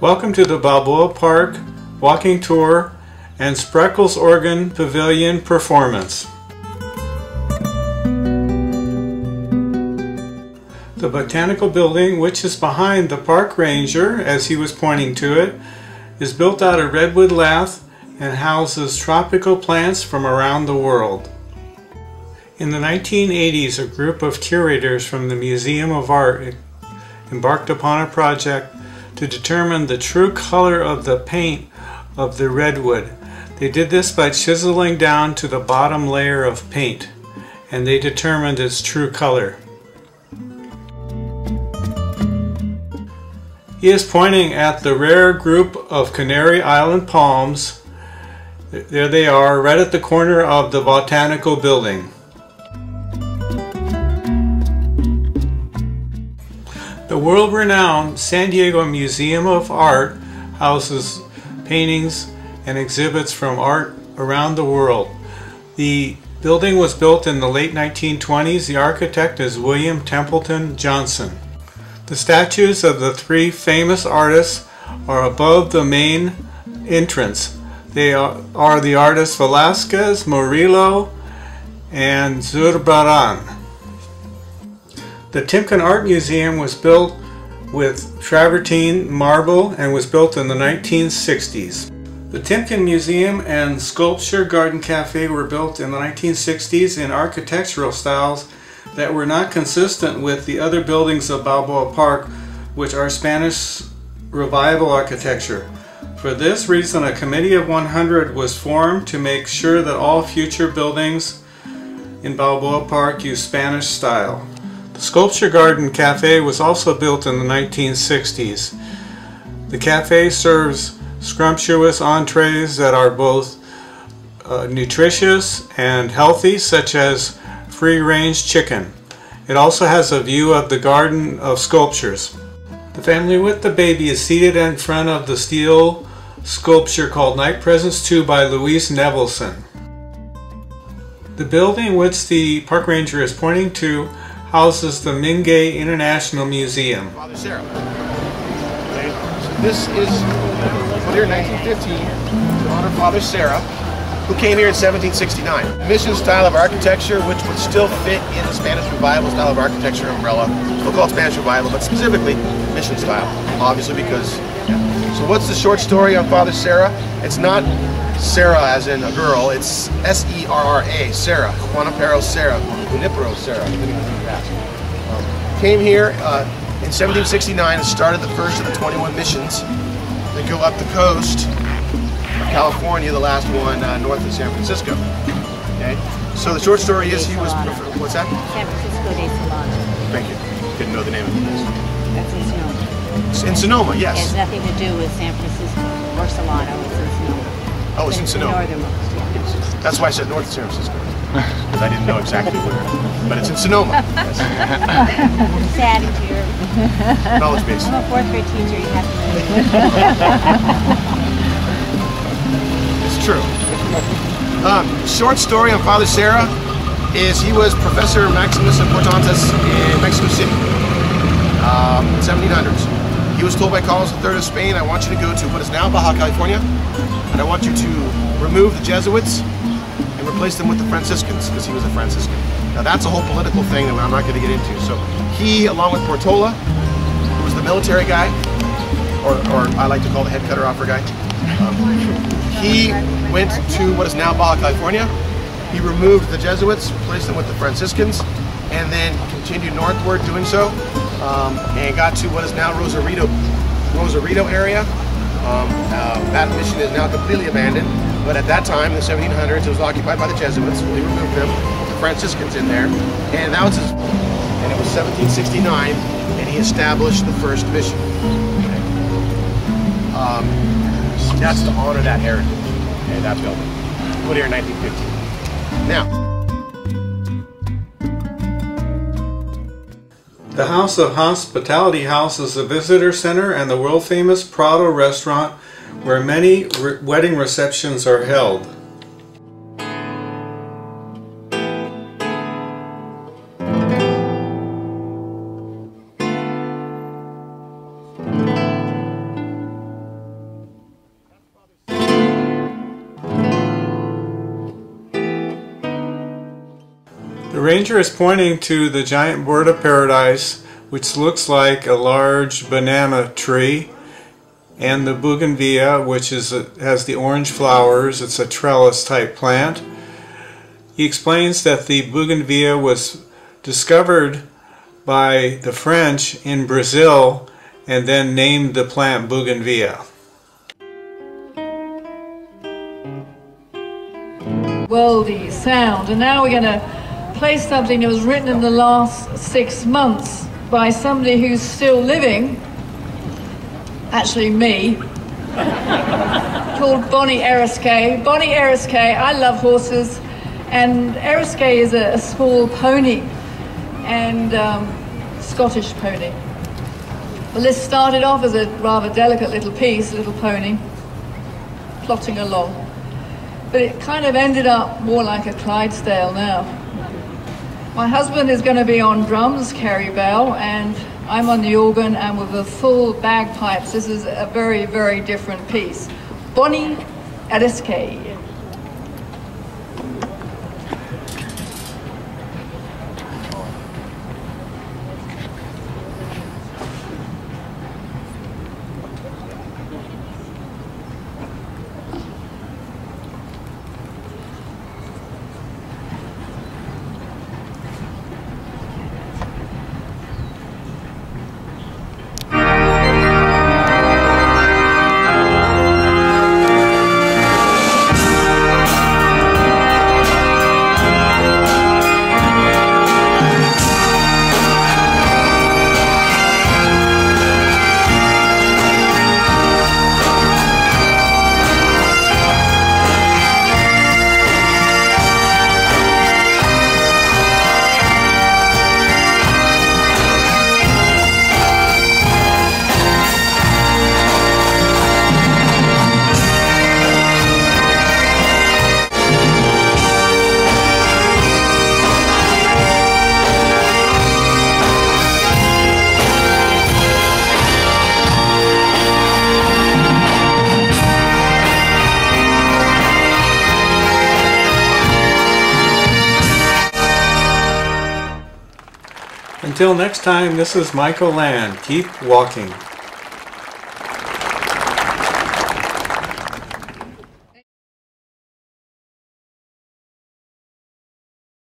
Welcome to the Balboa Park walking tour and Spreckles Organ Pavilion performance. The botanical building, which is behind the park ranger as he was pointing to it, is built out of redwood lath and houses tropical plants from around the world. In the 1980s, a group of curators from the Museum of Art embarked upon a project to determine the true color of the paint of the redwood. They did this by chiseling down to the bottom layer of paint, and they determined its true color. He is pointing at the rare group of Canary Island palms. There they are, right at the corner of the botanical building. The world-renowned San Diego Museum of Art houses paintings and exhibits from art around the world. The building was built in the late 1920s. The architect is William Templeton Johnson. The statues of the three famous artists are above the main entrance. They are the artists Velázquez, Murillo, and Zurbarán. The Timken Art Museum was built with travertine marble and was built in the 1960s. The Timken Museum and Sculpture Garden Cafe were built in the 1960s in architectural styles that were not consistent with the other buildings of Balboa Park, which are Spanish Revival architecture. For this reason, a committee of 100 was formed to make sure that all future buildings in Balboa Park use Spanish style. The Sculpture Garden Cafe was also built in the 1960s. The cafe serves scrumptious entrees that are both nutritious and healthy, such as free-range chicken. It also has a view of the Garden of Sculptures. The family with the baby is seated in front of the steel sculpture called Night Presence 2 by Louise Nevelson. The building which the park ranger is pointing to houses the Mingay International Museum. Father Sarah. Okay. So this is put here in 1915 to honor Father Sarah, who came here in 1769. Mission style of architecture, which would still fit in the Spanish Revival style of architecture umbrella. We'll call it Spanish Revival, but specifically mission style, obviously because. Yeah. So what's the short story on Father Sarah? It's not Sarah as in a girl, it's S-E-R-R-A, Sarah, Juanipero Sarah, Junipero Sarah. Came here in 1769 and started the first of the 21 missions that go up the coast of California, the last one north of San Francisco. Okay, so the short story is he was, what's that? San Francisco de Solano. Thank you. Didn't know the name of the place. That's in Sonoma. It's in Sonoma, yes. It has nothing to do with San Francisco or Solano. It's in Sonoma. Oh, it's in Sonoma. Northernmost, yeah. That's why I said north of San Francisco, because I didn't know exactly where. But it's in Sonoma. Yes. Sad to hear. Knowledge base. I'm a fourth grade teacher. You have to It's true. Short story on Father Sarah is he was Professor Maximus Importantes in Mexico City, 1700s. He was told by Carlos III of Spain, I want you to go to what is now Baja California, and I want you to remove the Jesuits and replace them with the Franciscans, because he was a Franciscan. Now that's a whole political thing that I'm not going to get into. So he, along with Portola, who was the military guy, or I like to call the head cutter offer guy, he went to what is now Baja California. He removed the Jesuits, replaced them with the Franciscans, and then continued northward doing so, and got to what is now Rosarito area. That mission is now completely abandoned, but at that time, in the 1700s, it was occupied by the Jesuits. They removed them, the Franciscans in there, and that was his. And it was 1769, and he established the first mission. That's to honor that heritage, and that building, put here in 1915. Now. The House of Hospitality House is a visitor center and the world-famous Prado restaurant where many wedding receptions are held. The ranger is pointing to the giant bird of paradise, which looks like a large banana tree, and the bougainvillea, which has the orange flowers. It's a trellis type plant. He explains that the bougainvillea was discovered by the French in Brazil and then named the plant bougainvillea. Worldy sound, and now we're going to play something that was written in the last 6 months by somebody who's still living, actually me, called Bonnie Eriskay. Bonnie Eriskay, I love horses, and Eriskay is a small pony, and Scottish pony. Well, this started off as a rather delicate little piece, little pony, plodding along. But it kind of ended up more like a Clydesdale now. My husband is going to be on drums, Kerry Bell, and I'm on the organ and with the full bagpipes. This is a very, very different piece. Bonnie Eriskay. Until next time, this is Michael Land. Keep walking.